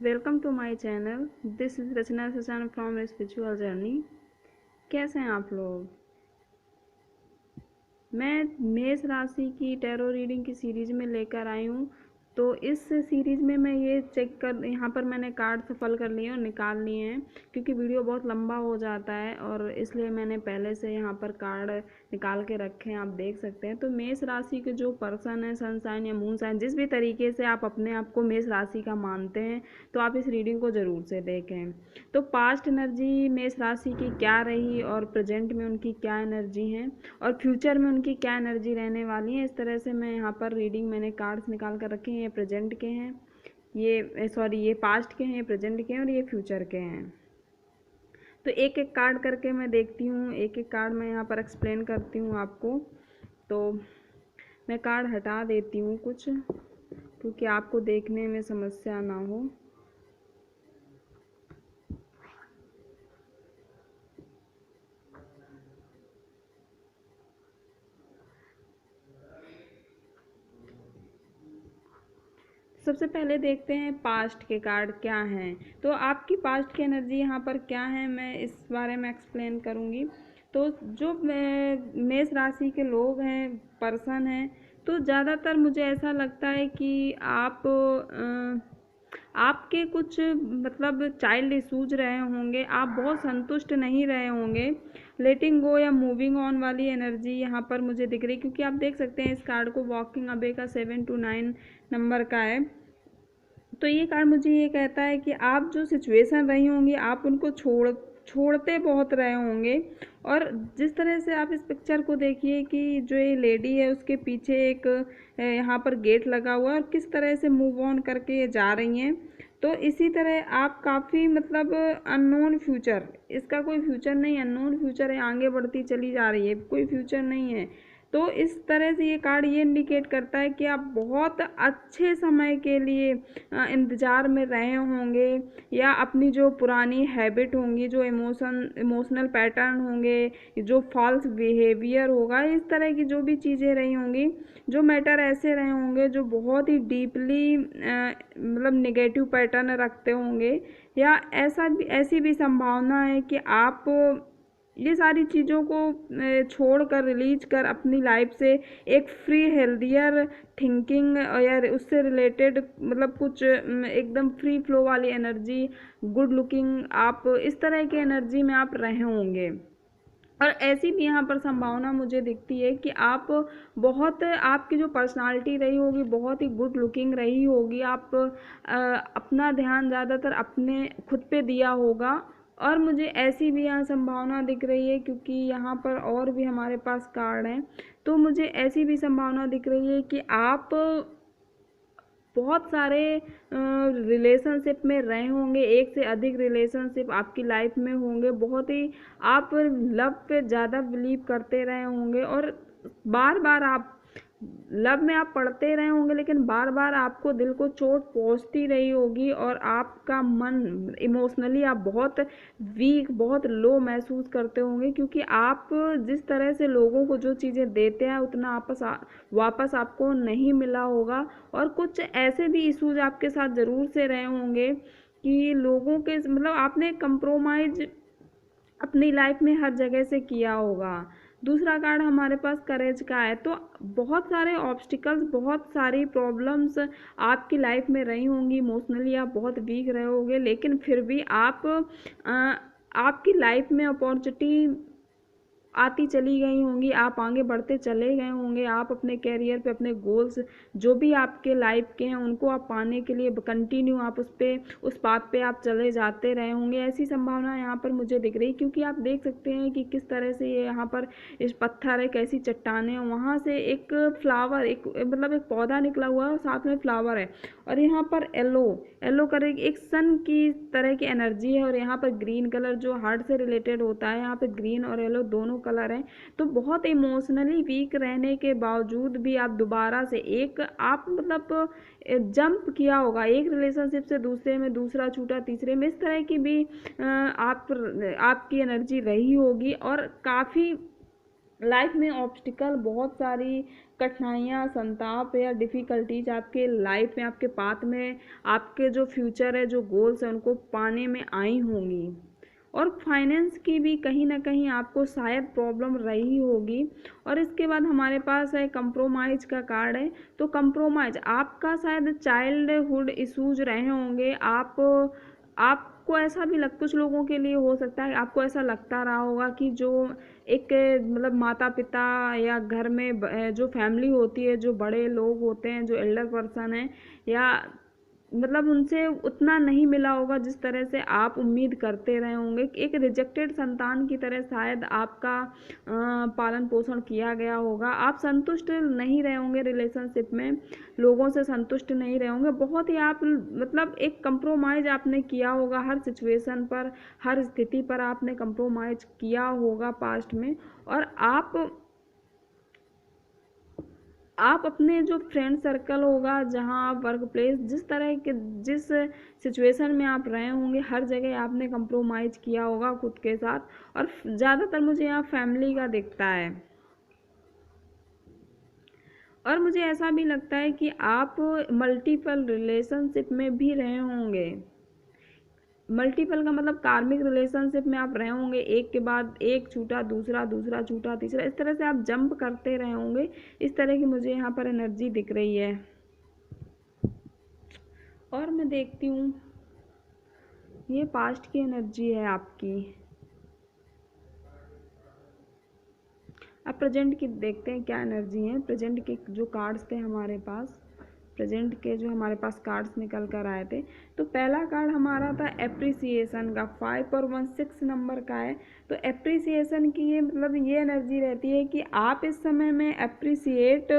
Welcome to my channel. This is Rachna Sachan from spiritual journey. कैसे हैं आप लोग? मैं मेष राशि की टैरो रीडिंग की सीरीज़ में लेकर आई हूँ। तो इस सीरीज़ में मैं ये चेक कर यहाँ पर मैंने कार्ड सफल कर लिए और निकाल लिए हैं, क्योंकि वीडियो बहुत लंबा हो जाता है और इसलिए मैंने पहले से यहाँ पर कार्ड निकाल के रखे हैं, आप देख सकते हैं। तो मेष राशि के जो पर्सन है, सन साइन या मून साइन, जिस भी तरीके से आप अपने आप को मेष राशि का मानते हैं, तो आप इस रीडिंग को ज़रूर से देखें। तो पास्ट एनर्जी मेष राशि की क्या रही और प्रेजेंट में उनकी क्या एनर्जी है और फ्यूचर में उनकी क्या एनर्जी रहने वाली है, इस तरह से मैं यहाँ पर रीडिंग मैंने कार्ड्स निकाल कर रखे हैं। ये प्रेजेंट के हैं, ये पास्ट के हैं, ये प्रेजेंट के हैं और ये फ्यूचर के हैं। तो एक एक कार्ड करके मैं देखती हूँ, एक एक कार्ड मैं यहाँ पर एक्सप्लेन करती हूँ आपको। तो मैं कार्ड हटा देती हूँ कुछ, क्योंकि आपको देखने में समस्या ना हो। सबसे पहले देखते हैं पास्ट के कार्ड क्या हैं। तो आपकी पास्ट की एनर्जी यहाँ पर क्या है, मैं इस बारे में एक्सप्लेन करूँगी। तो जो मेष राशि के लोग हैं, पर्सन हैं, तो ज़्यादातर मुझे ऐसा लगता है कि आपके कुछ मतलब चाइल्ड इशूज रहे होंगे, आप बहुत संतुष्ट नहीं रहे होंगे। लेटिंग गो या मूविंग ऑन वाली एनर्जी यहाँ पर मुझे दिख रही, क्योंकि आप देख सकते हैं इस कार्ड को वॉकिंग अवे का 7 to 9 नंबर का है। तो ये कार्ड मुझे ये कहता है कि आप जो सिचुएशन रही होंगी, आप उनको छोड़ते बहुत रहे होंगे। और जिस तरह से आप इस पिक्चर को देखिए कि जो ये लेडी है उसके पीछे एक यहाँ पर गेट लगा हुआ है और किस तरह से मूव ऑन करके ये जा रही हैं। तो इसी तरह आप काफ़ी मतलब अननोन फ्यूचर, इसका कोई फ्यूचर नहीं, अननोन फ्यूचर है, आगे बढ़ती चली जा रही है, कोई फ्यूचर नहीं है। तो इस तरह से ये कार्ड ये इंडिकेट करता है कि आप बहुत अच्छे समय के लिए इंतज़ार में रहे होंगे, या अपनी जो पुरानी हैबिट होंगी, जो इमोशनल पैटर्न होंगे, जो फॉल्स बिहेवियर होगा, इस तरह की जो भी चीज़ें रही होंगी, जो मैटर ऐसे रहे होंगे जो बहुत ही डीपली मतलब नेगेटिव पैटर्न रखते होंगे, या ऐसी भी संभावना है कि आप ये सारी चीज़ों को छोड़ कर, रिलीज कर अपनी लाइफ से एक फ्री हेल्दियर थिंकिंग या उससे रिलेटेड मतलब कुछ एकदम फ्री फ्लो वाली एनर्जी, गुड लुकिंग, आप इस तरह की एनर्जी में आप रहे होंगे। और ऐसी भी यहाँ पर संभावना मुझे दिखती है कि आप बहुत, आपकी जो पर्सनालिटी रही होगी बहुत ही गुड लुकिंग रही होगी, आप अपना ध्यान ज़्यादातर अपने खुद पे दिया होगा। और मुझे ऐसी भी यहाँ संभावना दिख रही है, क्योंकि यहाँ पर और भी हमारे पास कार्ड हैं, तो मुझे ऐसी भी संभावना दिख रही है कि आप बहुत सारे रिलेशनशिप में रहे होंगे, एक से अधिक रिलेशनशिप आपकी लाइफ में होंगे, बहुत ही आप लव पे ज़्यादा बिलीव करते रहे होंगे, और बार बार आप लव में आप पढ़ते रहे होंगे, लेकिन बार बार आपको दिल को चोट पहुंचती रही होगी और आपका मन इमोशनली आप बहुत वीक, बहुत लो महसूस करते होंगे, क्योंकि आप जिस तरह से लोगों को जो चीज़ें देते हैं उतना वापस आपको नहीं मिला होगा। और कुछ ऐसे भी इश्यूज आपके साथ ज़रूर से रहे होंगे कि लोगों के मतलब आपने कंप्रोमाइज़ अपनी लाइफ में हर जगह से किया होगा। दूसरा कार्ड हमारे पास करेज का है। तो बहुत सारे ऑब्स्टिकल्स, बहुत सारी प्रॉब्लम्स आपकी लाइफ में रही होंगी, इमोशनली आप बहुत वीक रहे होंगे, लेकिन फिर भी आपकी लाइफ में अपॉर्चुनिटी आती चली गई होंगी, आप आगे बढ़ते चले गए होंगे, आप अपने कैरियर पे, अपने गोल्स जो भी आपके लाइफ के हैं उनको आप पाने के लिए कंटिन्यू आप उस पाथ पे आप चले जाते रहे होंगे। ऐसी संभावना यहाँ पर मुझे दिख रही, क्योंकि आप देख सकते हैं कि किस तरह से ये यहाँ पर इस पत्थर है, कैसी चट्टाने, वहाँ से एक फ्लावर, एक मतलब एक पौधा निकला हुआ है और साथ में फ्लावर है, और यहाँ पर येलो येलो कलर एक सन की तरह की एनर्जी है, और यहाँ पर ग्रीन कलर जो हार्ट से रिलेटेड होता है, यहाँ पे ग्रीन और येलो दोनों कलर हैं। तो बहुत इमोशनली वीक रहने के बावजूद भी आप दोबारा से एक आप मतलब जंप किया होगा, एक रिलेशनशिप से दूसरे में, दूसरा छूटा तीसरे में, इस तरह की भी आपकी एनर्जी रही होगी। और काफ़ी लाइफ में ऑब्स्टिकल, बहुत सारी कठिनाइयाँ, संताप या डिफ़िकल्टीज आपके लाइफ में, आपके पाथ में, आपके जो फ्यूचर है, जो गोल्स हैं, उनको पाने में आई होंगी। और फाइनेंस की भी कहीं ना कहीं आपको शायद प्रॉब्लम रही होगी। और इसके बाद हमारे पास है कंप्रोमाइज़ का कार्ड है। तो कंप्रोमाइज़ आपका शायद चाइल्डहुड इश्यूज रहे होंगे। आपको ऐसा भी कुछ लोगों के लिए हो सकता है, आपको ऐसा लगता रहा होगा कि जो एक मतलब माता पिता या घर में जो फैमिली होती है, जो बड़े लोग होते हैं, जो एल्डर पर्सन है, या मतलब उनसे उतना नहीं मिला होगा जिस तरह से आप उम्मीद करते रहे होंगे। एक रिजेक्टेड संतान की तरह शायद आपका पालन पोषण किया गया होगा। आप संतुष्ट नहीं रहे होंगे रिलेशनशिप में, लोगों से संतुष्ट नहीं रहे होंगे। बहुत ही आप मतलब एक कंप्रोमाइज़ आपने किया होगा हर सिचुएशन पर, हर स्थिति पर आपने कंप्रोमाइज़ किया होगा पास्ट में। और आप अपने जो फ्रेंड सर्कल होगा, जहाँ आप वर्क प्लेस, जिस तरह के जिस सिचुएशन में आप रहे होंगे, हर जगह आपने कंप्रोमाइज़ किया होगा खुद के साथ। और ज़्यादातर मुझे यहाँ फैमिली का दिखता है। और मुझे ऐसा भी लगता है कि आप मल्टीपल रिलेशनशिप में भी रहे होंगे। मल्टीपल का मतलब कार्मिक रिलेशनशिप में आप रहे होंगे, एक के बाद एक छूटा, दूसरा, दूसरा छूटा, तीसरा, इस तरह से आप जंप करते रहे होंगे। इस तरह की मुझे यहाँ पर एनर्जी दिख रही है। और मैं देखती हूँ, ये पास्ट की एनर्जी है आपकी। अब प्रेजेंट की देखते हैं क्या एनर्जी है। प्रेजेंट के जो कार्ड्स थे हमारे पास, प्रेजेंट के जो हमारे पास कार्ड्स निकल कर आए थे, तो पहला कार्ड हमारा था एप्रिसिएशन का, 5 और 1 6 नंबर का है। तो एप्रिसिएशन की ये मतलब ये एनर्जी रहती है कि आप इस समय में एप्रिसिएट,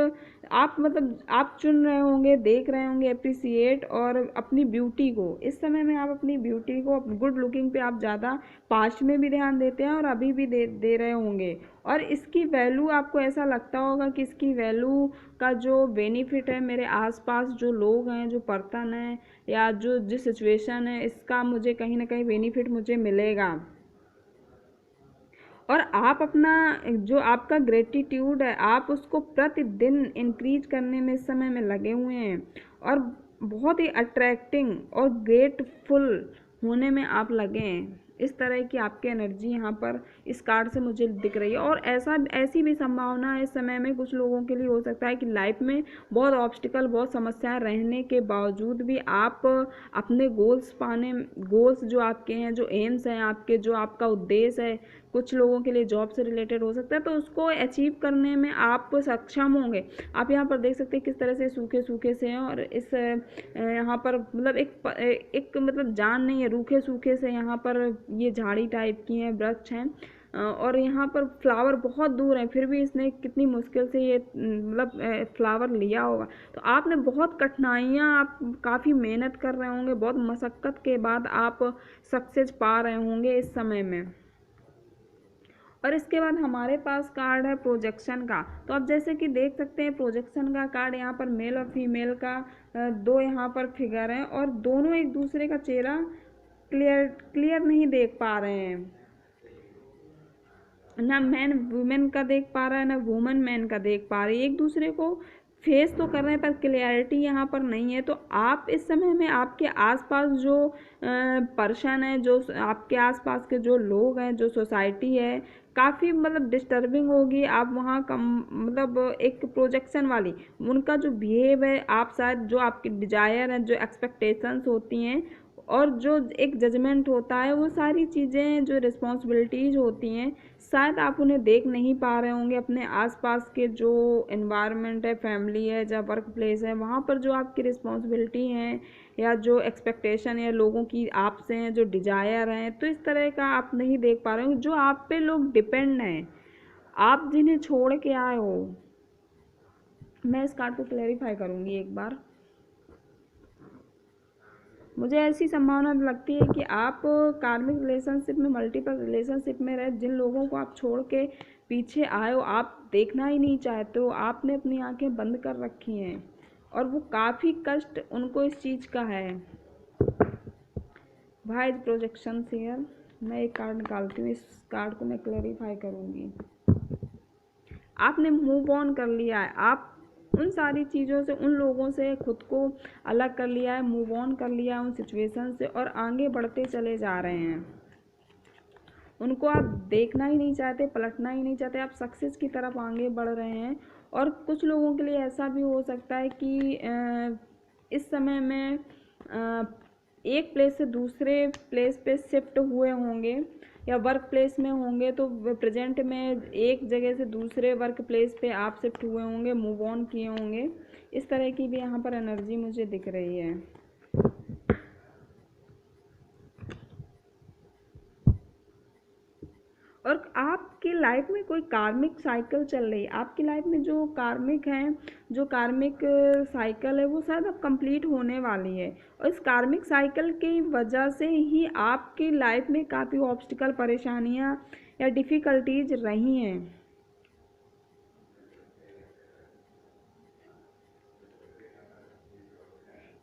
आप मतलब आप चुन रहे होंगे, देख रहे होंगे एप्रिसिएट, और अपनी ब्यूटी को इस समय में आप अपनी ब्यूटी को, गुड लुकिंग पे आप ज़्यादा पास्ट में भी ध्यान देते हैं और अभी भी दे रहे होंगे। और इसकी वैल्यू आपको ऐसा लगता होगा कि इसकी वैल्यू का जो बेनिफिट है, मेरे आसपास जो लोग हैं, जो पर्सन है, या जो जिस सिचुएशन है, इसका मुझे कहीं ना कहीं बेनिफिट मुझे मिलेगा। और आप अपना जो आपका ग्रेटिट्यूड है, आप उसको प्रतिदिन इंक्रीज करने में इस समय में लगे हुए हैं। और बहुत ही अट्रैक्टिंग और ग्रेटफुल होने में आप लगे हैं। इस तरह की आपकी एनर्जी यहाँ पर इस कार्ड से मुझे दिख रही है। और ऐसी भी संभावना है इस समय में कुछ लोगों के लिए हो सकता है कि लाइफ में बहुत ऑब्स्टिकल, बहुत समस्याएं रहने के बावजूद भी आप अपने गोल्स जो आपके हैं, जो एम्स हैं आपके, जो आपका उद्देश्य है, कुछ लोगों के लिए जॉब से रिलेटेड हो सकता है, तो उसको अचीव करने में आप सक्षम होंगे। आप यहाँ पर देख सकते हैं किस तरह से सूखे सूखे से हैं। और इस यहाँ पर मतलब एक मतलब जान नहीं है, रूखे सूखे से यहाँ पर ये झाड़ी टाइप की हैं, वृक्ष हैं। और यहाँ पर फ्लावर बहुत दूर है, फिर भी इसने कितनी मुश्किल से ये मतलब फ्लावर लिया होगा। तो आपने बहुत कठिनाइयाँ, आप काफ़ी मेहनत कर रहे होंगे, बहुत मशक्क़त के बाद आप सक्सेस पा रहे होंगे इस समय में। और इसके बाद हमारे पास कार्ड है प्रोजेक्शन का। तो आप जैसे कि देख सकते हैं प्रोजेक्शन का कार्ड, यहाँ पर मेल और फीमेल का दो यहाँ पर फिगर हैं, और दोनों एक दूसरे का चेहरा क्लियर नहीं देख पा रहे हैं। ना मैन वुमेन का देख पा रहा है, ना वुमन मैन का देख पा रही है। एक दूसरे को फेस तो कर रहे हैं पर क्लियरिटी यहाँ पर नहीं है। तो आप इस समय में आपके आसपास जो पर्सन है, जो आपके आसपास के जो लोग हैं, जो सोसाइटी है, काफ़ी मतलब डिस्टर्बिंग होगी। आप वहाँ कम मतलब एक प्रोजेक्शन वाली उनका जो बिहेव है, आप शायद जो आपकी डिजायर है, जो एक्सपेक्टेशंस होती हैं, और जो एक जजमेंट होता है, वो सारी चीज़ें जो रिस्पॉन्सिबिलिटीज़ होती हैं, शायद आप उन्हें देख नहीं पा रहे होंगे। अपने आसपास के जो एनवायरनमेंट है, फैमिली है, जहाँ वर्क प्लेस है, वहाँ पर जो आपकी रिस्पॉन्सिबिलिटी हैं, या जो एक्सपेक्टेशन है लोगों की आपसे हैं, जो डिजायर हैं, तो इस तरह का आप नहीं देख पा रहे हो। जो आप पे लोग डिपेंड हैं, आप जिन्हें छोड़ के आए हो। मैं इस कार्ड को क्लैरिफाई करूँगी एक बार। मुझे ऐसी संभावना लगती है कि आप कार्मिक रिलेशनशिप में, मल्टीपल रिलेशनशिप में रहे, जिन लोगों को आप छोड़ के पीछे आए हो, आप देखना ही नहीं चाहते हो, आपने अपनी आंखें बंद कर रखी हैं, और वो काफ़ी कष्ट उनको इस चीज़ का है। भाई प्रोजेक्शन हियर। मैं एक कार्ड निकालती हूँ, इस कार्ड को मैं क्लैरिफाई करूँगी। आपने मूव ऑन कर लिया है, आप उन सारी चीज़ों से, उन लोगों से खुद को अलग कर लिया है, मूव ऑन कर लिया है उन सिचुएशन से, और आगे बढ़ते चले जा रहे हैं। उनको आप देखना ही नहीं चाहते, पलटना ही नहीं चाहते, आप सक्सेस की तरफ आगे बढ़ रहे हैं। और कुछ लोगों के लिए ऐसा भी हो सकता है कि इस समय में एक प्लेस से दूसरे प्लेस पे शिफ्ट हुए होंगे, या वर्क प्लेस में होंगे, तो प्रेजेंट में एक जगह से दूसरे वर्क प्लेस पे आप शिफ्ट हुए होंगे, मूव ऑन किए होंगे। इस तरह की भी यहाँ पर एनर्जी मुझे दिख रही है। और आपकी लाइफ में कोई कार्मिक साइकिल चल रही है, आपकी लाइफ में जो कार्मिक है, जो कार्मिक साइकिल है, वो शायद अब कंप्लीट होने वाली है। और इस कार्मिक साइकिल की वजह से ही आपकी लाइफ में काफ़ी ऑब्स्टिकल, परेशानियां या डिफ़िकल्टीज रही हैं।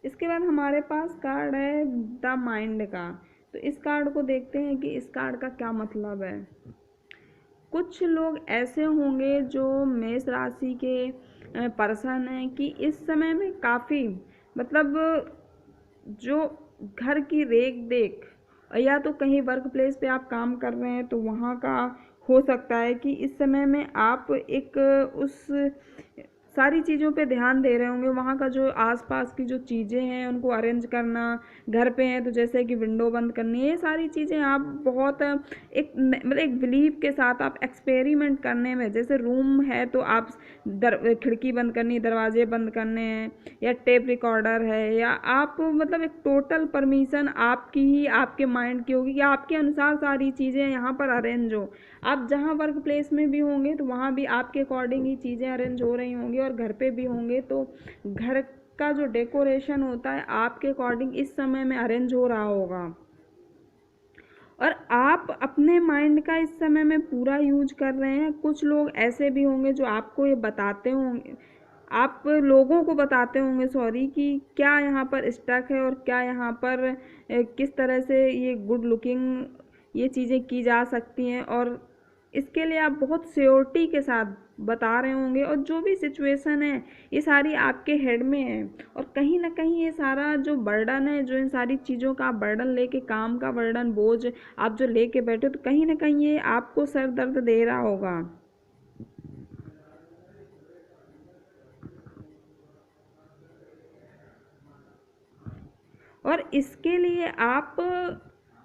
इसके बाद हमारे पास कार्ड है द माइंड का। तो इस कार्ड को देखते हैं कि इस कार्ड का क्या मतलब है। कुछ लोग ऐसे होंगे जो मेष राशि के पर्सन हैं कि इस समय में काफ़ी, मतलब जो घर की रेख देख, या तो कहीं वर्क प्लेस पे आप काम कर रहे हैं तो वहाँ का हो सकता है कि इस समय में आप एक उस सारी चीज़ों पे ध्यान दे रहे होंगे। वहाँ का जो आसपास की जो चीज़ें हैं उनको अरेंज करना, घर पे हैं तो जैसे कि विंडो बंद करनी, ये सारी चीज़ें आप बहुत एक मतलब एक बिलीव के साथ आप एक्सपेरिमेंट करने में, जैसे रूम है तो आप खिड़की बंद करनी, दरवाजे बंद करने हैं, या टेप रिकॉर्डर है, या आप मतलब एक टोटल परमिशन आपकी ही, आपके माइंड की होगी कि आपके अनुसार सारी चीज़ें यहाँ पर अरेंज हो। आप जहाँ वर्क प्लेस में भी होंगे तो वहाँ भी आपके अकॉर्डिंग ही चीज़ें अरेंज हो रही होंगी, और घर पे भी होंगे तो घर का जो डेकोरेशन होता है आपके अकॉर्डिंग इस समय में अरेंज हो रहा होगा। और आप अपने माइंड का इस समय में पूरा यूज कर रहे हैं। कुछ लोग ऐसे भी होंगे जो आपको ये बताते होंगे, आप लोगों को बताते होंगे सॉरी, कि क्या यहाँ पर स्टक है और क्या यहाँ पर किस तरह से ये गुड लुकिंग ये चीज़ें की जा सकती हैं, और इसके लिए आप बहुत श्योरिटी के साथ बता रहे होंगे। और जो भी सिचुएशन है ये सारी आपके हेड में है, और कहीं ना कहीं ये सारा जो बर्डन है, जो इन सारी चीज़ों का आप बर्डन लेके, काम का बर्डन, बोझ आप जो लेके बैठे हो, तो कहीं ना कहीं ये आपको सर दर्द दे रहा होगा। और इसके लिए आप,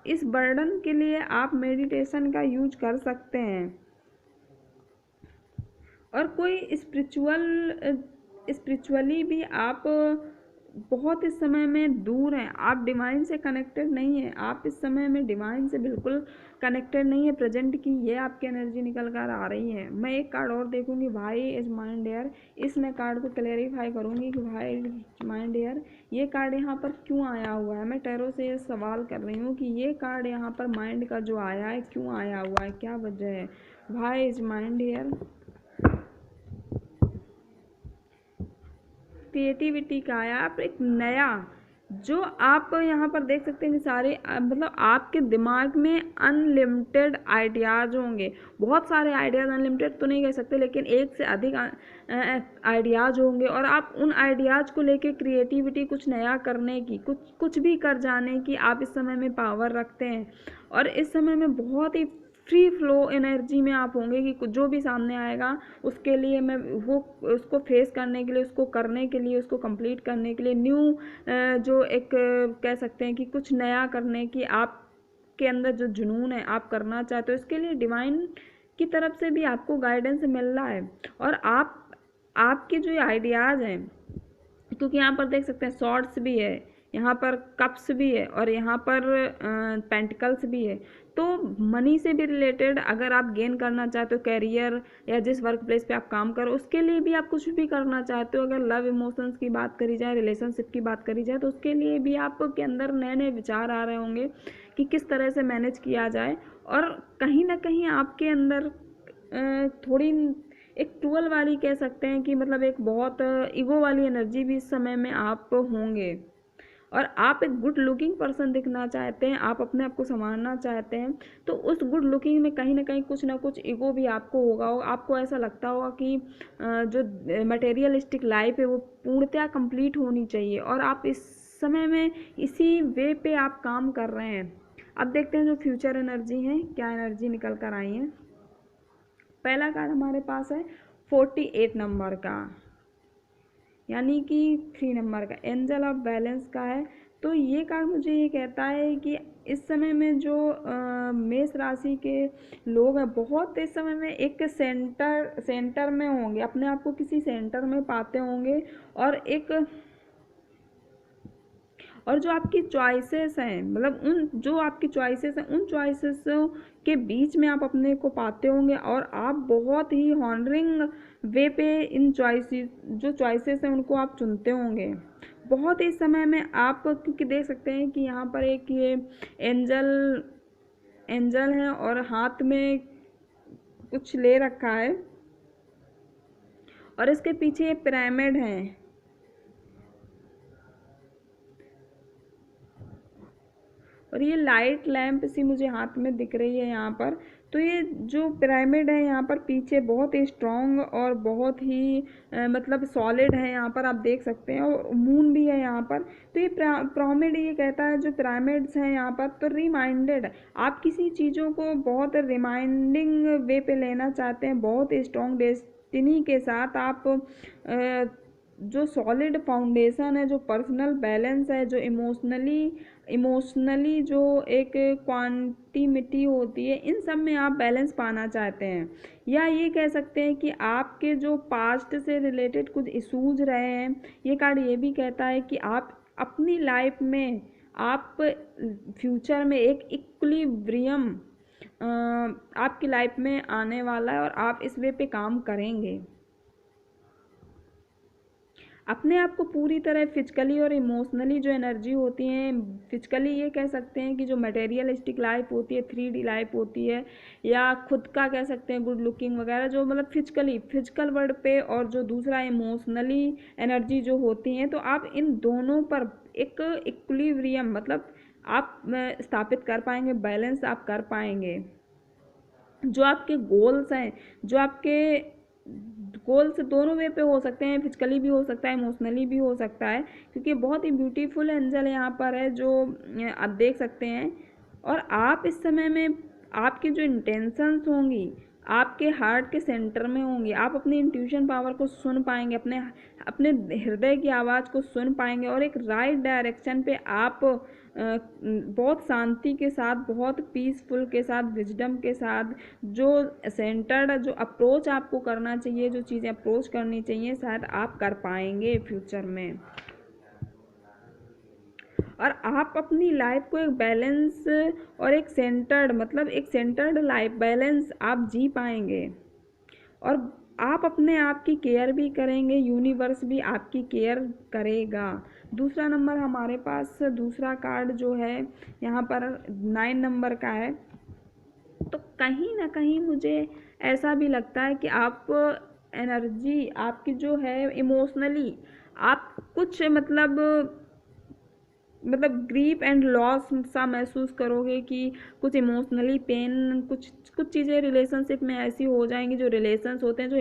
इस बर्डन के लिए आप मेडिटेशन का यूज कर सकते हैं। और कोई स्पिरिचुअली भी आप बहुत इस समय में दूर हैं, आप डिवाइन से कनेक्टेड नहीं हैं, आप इस समय में डिवाइन से बिल्कुल कनेक्टेड नहीं है प्रेजेंट की, ये आपकी एनर्जी निकल कर आ रही है। मैं एक कार्ड और देखूंगी, भाई इज माइंड एयर। इस मैं कार्ड को क्लेरिफाई करूंगी कि भाई इज माइंड एयर ये कार्ड यहाँ पर क्यों आया हुआ है। मैं टैरो से ये सवाल कर रही हूँ कि ये कार्ड यहाँ पर माइंड का जो आया है क्यों आया हुआ है, क्या वजह है। भाई इज माइंड एयर क्रिएटिविटी का आया, आप एक नया, जो आप यहाँ पर देख सकते हैं कि सारे मतलब आपके दिमाग में अनलिमिटेड आइडियाज़ होंगे। बहुत सारे आइडियाज़, अनलिमिटेड तो नहीं कह सकते, लेकिन एक से अधिक आइडियाज़ होंगे, और आप उन आइडियाज़ को लेके क्रिएटिविटी, कुछ नया करने की, कुछ भी कर जाने की आप इस समय में पावर रखते हैं। और इस समय में बहुत ही फ्री फ्लो एनर्जी में आप होंगे कि जो भी सामने आएगा उसके लिए मैं वो, उसको फेस करने के लिए, उसको करने के लिए, उसको कंप्लीट करने के लिए, न्यू जो एक कह सकते हैं कि कुछ नया करने की आपके अंदर जो जुनून है, आप करना चाहते हो, इसके लिए डिवाइन की तरफ से भी आपको गाइडेंस मिल रहा है। और आपके जो आइडियाज़ हैं, क्योंकि यहाँ पर देख सकते हैं सॉर्ड्स भी है, यहाँ पर कप्स भी है, और यहाँ पर पेंटिकल्स भी है। तो मनी से भी रिलेटेड अगर आप गेन करना चाहते हो, कैरियर या जिस वर्क प्लेस पे आप काम करो उसके लिए भी आप कुछ भी करना चाहते हो, अगर लव इमोशंस की बात करी जाए, रिलेशनशिप की बात करी जाए, तो उसके लिए भी आपके अंदर नए नए विचार आ रहे होंगे कि किस तरह से मैनेज किया जाए। और कहीं ना कहीं आपके अंदर थोड़ी एक ट्वेल वाली कह सकते हैं कि मतलब एक बहुत ईगो वाली एनर्जी भी इस समय में आप होंगे। और आप एक गुड लुकिंग पर्सन दिखना चाहते हैं, आप अपने आप को संवारना चाहते हैं, तो उस गुड लुकिंग में कहीं ना कुछ ईगो भी आपको होगा। आपको ऐसा लगता होगा कि जो मटेरियलिस्टिक लाइफ है वो पूर्णतः कंप्लीट होनी चाहिए, और आप इस समय में इसी वे पे आप काम कर रहे हैं। अब देखते हैं जो फ्यूचर एनर्जी है, क्या एनर्जी निकल कर आई है। पहला कार्ड हमारे पास है 48 नंबर का, यानी कि 3 नंबर का, एंजल ऑफ बैलेंस का है। तो ये कार्ड मुझे ये कहता है कि इस समय में जो मेष राशि के लोग हैं, बहुत इस समय में एक सेंटर में होंगे, अपने आप को किसी सेंटर में पाते होंगे, और जो आपकी चॉइसेस हैं, मतलब उन जो आपकी चॉइसेस हैं, उन चॉइसेस के बीच में आप अपने को पाते होंगे, और आप बहुत ही हॉनरिंग वे पे इन चॉइसेस हैं उनको आप चुनते होंगे। बहुत इस समय में आप, क्योंकि देख सकते हैं कि यहाँ पर एक ये एंजल है और हाथ में कुछ ले रखा है, और इसके पीछे ये पिरामिड है, और ये लाइट लैंप सी मुझे हाथ में दिख रही है यहाँ पर। तो ये जो पिरामिड है यहाँ पर पीछे बहुत ही स्ट्रॉन्ग और बहुत ही मतलब सॉलिड है, यहाँ पर आप देख सकते हैं, और मून भी है यहाँ पर। तो ये पिरामिड ये कहता है, जो पिरामिड्स हैं यहाँ पर, तो रिमाइंडेड, आप किसी चीज़ों को बहुत रिमाइंडिंग वे पे लेना चाहते हैं, बहुत स्ट्रॉन्ग डेस्टिनी के साथ आप जो सॉलिड फाउंडेशन है, जो पर्सनल बैलेंस है, जो इमोशनली जो एक क्वांटिमिटी होती है, इन सब में आप बैलेंस पाना चाहते हैं। या ये कह सकते हैं कि आपके जो पास्ट से रिलेटेड कुछ इशूज रहे हैं, ये कार्ड ये भी कहता है कि आप अपनी लाइफ में, आप फ्यूचर में एक इक्विलिब्रियम आपकी लाइफ में आने वाला है, और आप इस वे पे काम करेंगे। अपने आप को पूरी तरह फिजिकली और इमोशनली जो एनर्जी होती है, फिजिकली ये कह सकते हैं कि जो मटेरियलिस्टिक लाइफ होती है, 3D लाइफ होती है, या खुद का कह सकते हैं गुड लुकिंग वगैरह, जो मतलब फिजिकल वर्ड पे, और जो दूसरा इमोशनली एनर्जी जो होती हैं, तो आप इन दोनों पर एक इक्विलिब्रियम मतलब आप स्थापित कर पाएंगे, बैलेंस आप कर पाएंगे। जो आपके गोल्स हैं, जो आपके गोल्स दोनों वे पे हो सकते हैं, फिजिकली भी हो सकता है, इमोशनली भी हो सकता है, क्योंकि बहुत ही ब्यूटीफुल एंजल यहाँ पर है जो आप देख सकते हैं। और आप इस समय में आपकी जो इंटेंशंस होंगी, आपके हार्ट के सेंटर में होंगी, आप अपनी इंट्यूशन पावर को सुन पाएंगे, अपने अपने हृदय की आवाज़ को सुन पाएंगे, और एक राइट डायरेक्शन पे आप बहुत शांति के साथ, बहुत पीसफुल के साथ, विजडम के साथ, जो सेंटर्ड जो अप्रोच आपको करना चाहिए, जो चीज़ें अप्रोच करनी चाहिए, शायद आप कर पाएंगे फ्यूचर में। और आप अपनी लाइफ को एक बैलेंस और एक सेंटर्ड, मतलब एक सेंटर्ड लाइफ बैलेंस आप जी पाएंगे, और आप अपने आप की केयर भी करेंगे, यूनिवर्स भी आपकी केयर करेगा। दूसरा नंबर हमारे पास, दूसरा कार्ड जो है यहाँ पर 9 नंबर का है। तो कहीं ना कहीं मुझे ऐसा भी लगता है कि आप एनर्जी आपकी जो है इमोशनली, आप कुछ मतलब ग्रीफ एंड लॉस सा महसूस करोगे, कि कुछ इमोशनली पेन, कुछ कुछ चीज़ें रिलेशनशिप में ऐसी हो जाएंगी, जो रिलेशंस होते हैं, जो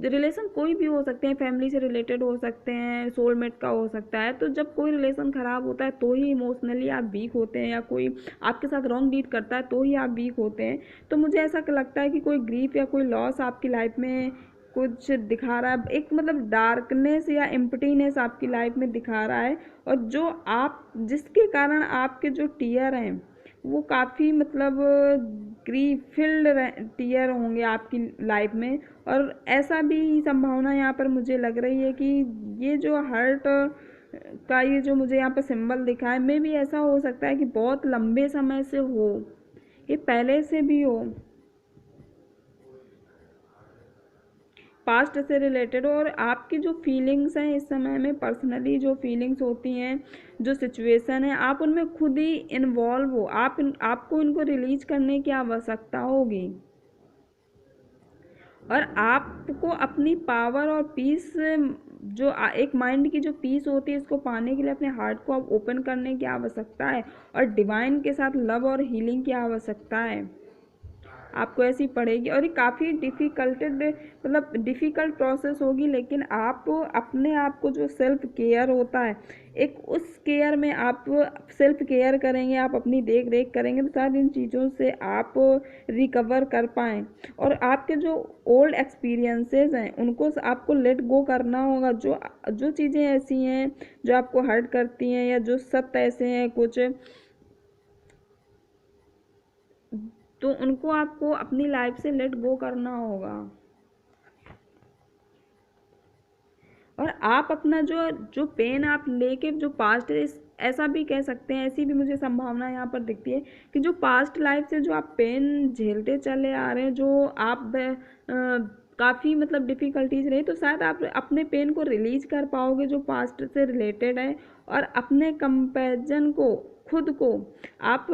रिलेशन कोई भी हो सकते हैं, फैमिली से रिलेटेड हो सकते हैं, सोलमेट का हो सकता है। तो जब कोई रिलेशन ख़राब होता है तो ही इमोशनली आप वीक होते हैं, या कोई आपके साथ रॉन्ग डीड करता है तो ही आप वीक होते हैं। तो मुझे ऐसा लगता है कि कोई ग्रीफ या कोई लॉस आपकी लाइफ में कुछ दिखा रहा है, एक मतलब डार्कनेस या एम्प्टीनेस आपकी लाइफ में दिखा रहा है, और जो आप जिसके कारण आपके जो टीयर हैं वो काफ़ी मतलब ग्रीफ फिल्ड टीयर होंगे आपकी लाइफ में। और ऐसा भी संभावना यहाँ पर मुझे लग रही है कि ये जो हर्ट का ये जो मुझे यहाँ पर सिंबल दिखा है, मे भी ऐसा हो सकता है कि बहुत लंबे समय से हो, ये पहले से भी हो, पास्ट से रिलेटेड, और आपकी जो फीलिंग्स हैं इस समय में, पर्सनली जो फीलिंग्स होती हैं, जो सिचुएशन है, आप उनमें खुद ही इन्वॉल्व हो, आपको इनको रिलीज करने की आवश्यकता होगी, और आपको अपनी पावर और पीस एक माइंड की जो पीस होती है, इसको पाने के लिए अपने हार्ट को आप ओपन करने की आवश्यकता है और डिवाइन के साथ लव और हीलिंग की आवश्यकता है। आपको ऐसी पड़ेगी और ये काफ़ी डिफ़िकल्ट प्रोसेस होगी, लेकिन आप अपने आप को जो सेल्फ केयर होता है, एक उस केयर में आप सेल्फ केयर करेंगे, आप अपनी देख रेख करेंगे, तो शायद इन चीज़ों से आप रिकवर कर पाएँ और आपके जो ओल्ड एक्सपीरियंसेस हैं उनको आपको लेट गो करना होगा। जो जो चीज़ें ऐसी हैं जो आपको हर्ट करती हैं या जो सत्य ऐसे हैं कुछ, तो उनको आपको अपनी लाइफ से लेट गो करना होगा। और आप अपना जो जो पेन आप लेके जो पास्ट ऐसा भी कह सकते हैं, ऐसी भी मुझे संभावना यहाँ पर दिखती है कि जो पास्ट लाइफ से जो आप पेन झेलते चले आ रहे हैं, जो आप काफ़ी मतलब डिफ़िकल्टीज रही, तो शायद आप अपने पेन को रिलीज कर पाओगे जो पास्ट से रिलेटेड है, और अपने कंपैरिजन को, खुद को आप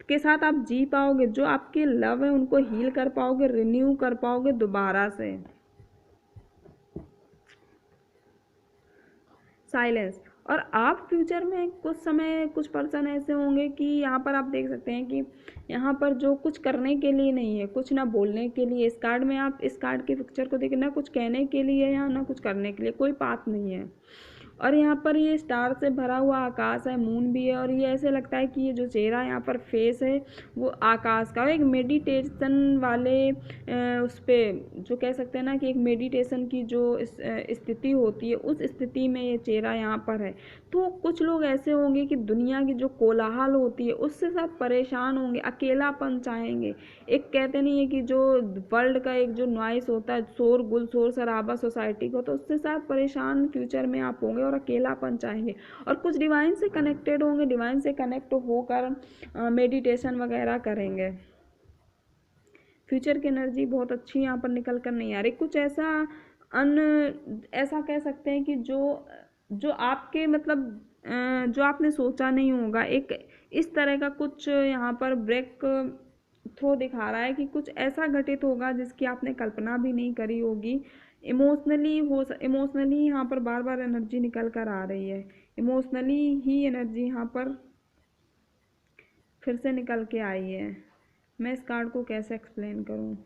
के साथ आप जी पाओगे, जो आपके लव है उनको हील कर पाओगे, रिन्यू कर पाओगे दोबारा से। साइलेंस। और आप फ्यूचर में कुछ समय कुछ पर्सन ऐसे होंगे कि यहाँ पर आप देख सकते हैं कि यहाँ पर जो कुछ करने के लिए नहीं है, कुछ ना बोलने के लिए, इस कार्ड में आप इस कार्ड के पिक्चर को देखिए, ना कुछ कहने के लिए या ना कुछ करने के लिए, कोई पाथ नहीं है। और यहाँ पर ये स्टार से भरा हुआ आकाश है, मून भी है, और ये ऐसे लगता है कि ये जो चेहरा यहाँ पर फेस है वो आकाश का, एक मेडिटेशन वाले उस पर जो कह सकते हैं ना कि एक मेडिटेशन की जो स्थिति होती है, उस स्थिति में ये चेहरा यहाँ पर है। तो कुछ लोग ऐसे होंगे कि दुनिया की जो कोलाहल होती है उससे सब परेशान होंगे, अकेलापन चाहेंगे। एक कहते नहीं है कि जो वर्ल्ड का एक जो नॉइस होता है, शोर गुल शोर शराबा सोसाइटी को, तो उससे साथ परेशान फ्यूचर में आप होंगे और अकेलापन चाहेंगे। और कुछ डिवाइन से कनेक्टेड होंगे, डिवाइन से कनेक्ट होकर मेडिटेशन वगैरह करेंगे। फ्यूचर की एनर्जी बहुत अच्छी यहाँ पर निकल कर नहीं आ रही। कुछ ऐसा कह सकते हैं कि जो आपके मतलब जो आपने सोचा नहीं होगा, एक इस तरह का कुछ यहाँ पर ब्रेक थ्रो दिखा रहा है कि कुछ ऐसा घटित होगा जिसकी आपने कल्पना भी नहीं करी होगी। इमोशनली यहाँ पर बार बार एनर्जी निकल कर आ रही है, इमोशनली ही एनर्जी यहाँ पर फिर से निकल के आई है। मैं इस कार्ड को कैसे एक्सप्लेन करूँ?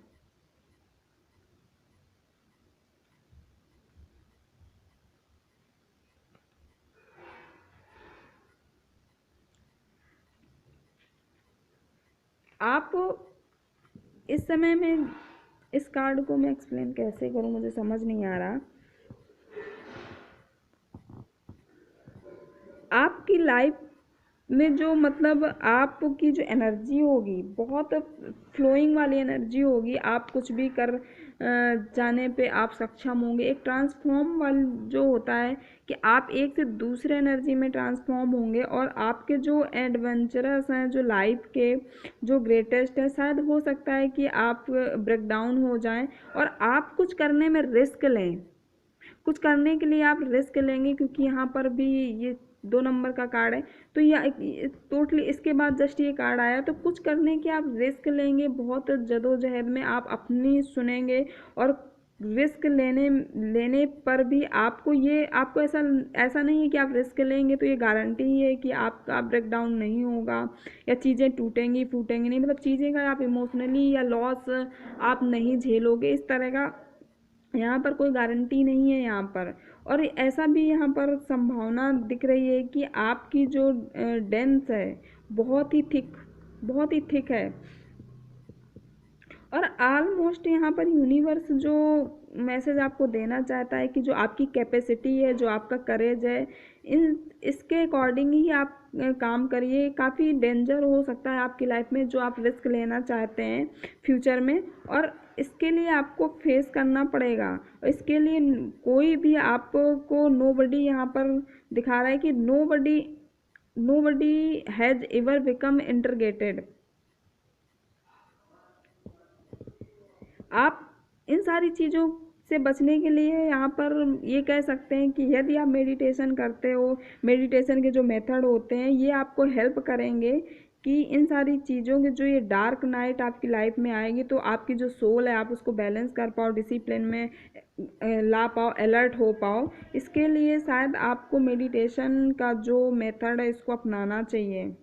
आप इस समय में इस कार्ड को मैं एक्सप्लेन कैसे करूँ, मुझे समझ नहीं आ रहा। आपकी लाइफ में जो मतलब आपकी जो एनर्जी होगी बहुत फ्लोइंग वाली एनर्जी होगी, आप कुछ भी कर जाने पे आप सक्षम होंगे। एक ट्रांसफॉर्म वाली जो होता है कि आप एक से दूसरे एनर्जी में ट्रांसफॉर्म होंगे, और आपके जो एडवेंचरस हैं, जो लाइफ के जो ग्रेटेस्ट है, शायद हो सकता है कि आप ब्रेक डाउन हो जाएं और आप कुछ करने में रिस्क लें। कुछ करने के लिए आप रिस्क लेंगे, क्योंकि यहाँ पर भी ये 2 नंबर का कार्ड है, तो ये टोटली इसके बाद जस्ट ये कार्ड आया, तो कुछ करने के आप रिस्क लेंगे, बहुत जदोजहद में आप अपनी सुनेंगे, और रिस्क लेने पर भी आपको ऐसा नहीं है कि आप रिस्क लेंगे तो ये गारंटी ही है कि आपका ब्रेक डाउन नहीं होगा या चीज़ें टूटेंगी फूटेंगी नहीं, मतलब चीज़ें का आप इमोशनली या लॉस आप नहीं झेलोगे, इस तरह का यहाँ पर कोई गारंटी नहीं है यहाँ पर। और ऐसा भी यहाँ पर संभावना दिख रही है कि आपकी जो डेंस है बहुत ही थिक है, और ऑलमोस्ट यहाँ पर यूनिवर्स जो मैसेज आपको देना चाहता है कि जो आपकी कैपेसिटी है, जो आपका करेज है, इसके अकॉर्डिंग ही आप काम करिए। काफ़ी डेंजर हो सकता है आपकी लाइफ में जो आप रिस्क लेना चाहते हैं फ्यूचर में, और इसके लिए आपको फेस करना पड़ेगा। और इसके लिए कोई भी आपको नोबडी यहाँ पर दिखा रहा है कि नोबडी हैज़ एवर बिकम इंटरगेटेड। आप इन सारी चीज़ों से बचने के लिए यहाँ पर ये कह सकते हैं कि यदि आप मेडिटेशन करते हो, मेडिटेशन के जो मेथड होते हैं ये आपको हेल्प करेंगे कि इन सारी चीज़ों के जो ये डार्क नाइट आपकी लाइफ में आएगी तो आपकी जो सोल है आप उसको बैलेंस कर पाओ, डिसिप्लिन में ला पाओ, अलर्ट हो पाओ। इसके लिए शायद आपको मेडिटेशन का जो मेथड है इसको अपनाना चाहिए।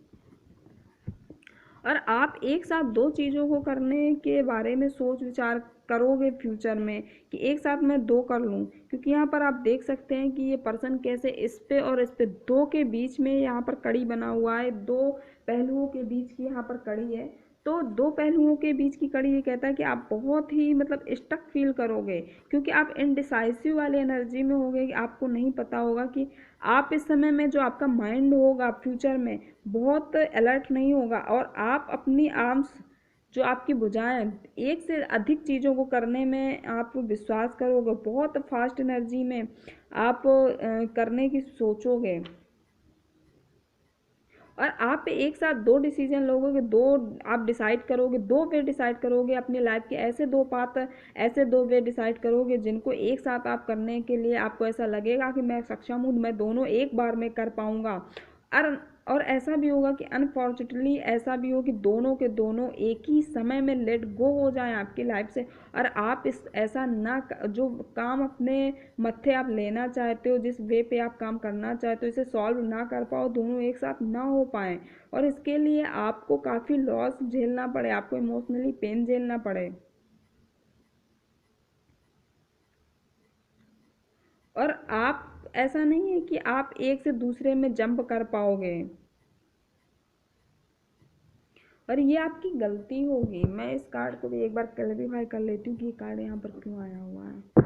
और आप एक साथ दो चीज़ों को करने के बारे में सोच विचार करोगे फ्यूचर में कि एक साथ मैं दो कर लूँ, क्योंकि यहाँ पर आप देख सकते हैं कि ये पर्सन कैसे इस पे और इस पे दो के बीच में यहाँ पर कड़ी बना हुआ है, दो पहलुओं के बीच की यहाँ पर कड़ी है। तो दो पहलुओं के बीच की कड़ी ये कहता है कि आप बहुत ही मतलब स्टक फील करोगे, क्योंकि आप इनडिसाइसिव वाली एनर्जी में होगे कि आपको नहीं पता होगा कि आप इस समय में जो आपका माइंड होगा फ्यूचर में बहुत अलर्ट नहीं होगा, और आप अपनी आर्म्स जो आपकी भुजाएं एक से अधिक चीज़ों को करने में आप विश्वास करोगे, बहुत फास्ट एनर्जी में आप करने की सोचोगे, और आप एक साथ दो डिसीजन लोगे, दो आप डिसाइड करोगे, दो वे डिसाइड करोगे अपनी लाइफ के, ऐसे दो पाथ, ऐसे दो वे डिसाइड करोगे जिनको एक साथ आप करने के लिए आपको ऐसा लगेगा कि मैं सक्षम हूँ, मैं दोनों एक बार में कर पाऊँगा। और ऐसा भी होगा कि अनफॉर्चुनेटली ऐसा भी हो कि दोनों के दोनों एक ही समय में लेट गो हो जाएं आपकी लाइफ से, और आप इस ऐसा ना जो काम अपने मत्थे आप लेना चाहते हो, जिस वे पे आप काम करना चाहते हो, इसे सॉल्व ना कर पाओ, दोनों एक साथ ना हो पाए, और इसके लिए आपको काफ़ी लॉस झेलना पड़े, आपको इमोशनली पेन झेलना पड़े, और आप ऐसा नहीं है कि आप एक से दूसरे में जंप कर पाओगे, और ये आपकी गलती होगी। मैं इस कार्ड को भी एक बार क्लैरिफाई कर लेती हूँ कि ये कार्ड यहाँ पर क्यों आया हुआ है,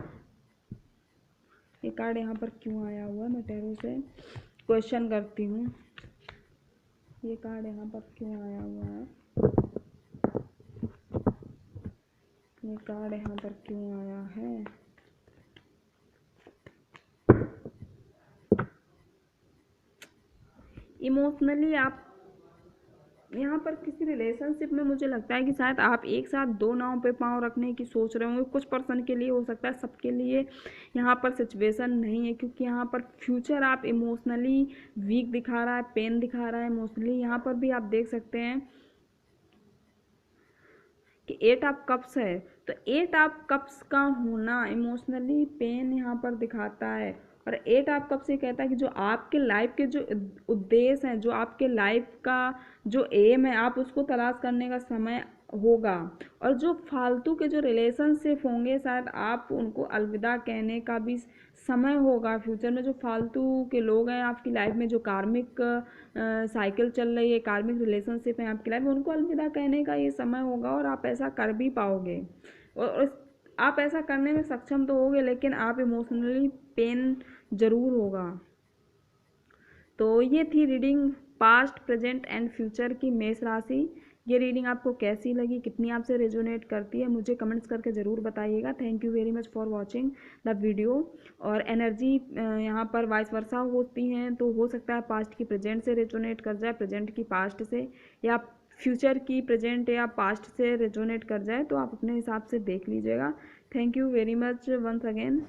ये कार्ड यहाँ पर क्यों आया हुआ है। मैं टैरो से क्वेश्चन करती हूँ, ये कार्ड यहाँ पर क्यों आया हुआ है, ये कार्ड यहाँ पर क्यों आया है। इमोशनली आप यहाँ पर किसी रिलेशनशिप में मुझे लगता है कि शायद आप एक साथ दो नाव पे पाँव रखने की सोच रहे होंगे। कुछ पर्सन के लिए हो सकता है, सबके लिए यहाँ पर सिचुएशन नहीं है, क्योंकि यहाँ पर फ्यूचर आप इमोशनली वीक दिखा रहा है, पेन दिखा रहा है इमोशनली। यहाँ पर भी आप देख सकते हैं कि 8 ऑफ कप्स है, तो 8 ऑफ कप्स का होना इमोशनली पेन यहाँ पर दिखाता है, और 8 ऑफ कप्स ये कहता है कि जो आपके लाइफ के जो उद्देश्य हैं, जो आपके लाइफ का जो एम है, आप उसको तलाश करने का समय होगा, और जो फालतू के जो रिलेशनशिप होंगे शायद आप उनको अलविदा कहने का भी समय होगा फ्यूचर में। जो फालतू के लोग हैं आपकी लाइफ में, जो कार्मिक साइकिल चल रही है, कार्मिक रिलेशनशिप है आपकी लाइफ में, उनको अलविदा कहने का ये समय होगा, और आप ऐसा कर भी पाओगे, और आप ऐसा करने में सक्षम तो होगे, लेकिन आप इमोशनली पेन ज़रूर होगा। तो ये थी reading past, present and future की मेष राशि। ये रीडिंग आपको कैसी लगी, कितनी आपसे रेजोनेट करती है, मुझे कमेंट्स करके ज़रूर बताइएगा। Thank you very much for watching the video. और एनर्जी यहाँ पर वाइस वर्सा होती हैं, तो हो सकता है पास्ट की प्रेजेंट से रेजोनेट कर जाए, प्रेजेंट की पास्ट से, या फ्यूचर की प्रेजेंट या पास्ट से रेजोनेट कर जाए, तो आप अपने हिसाब से देख लीजिएगा। Thank you very much once again.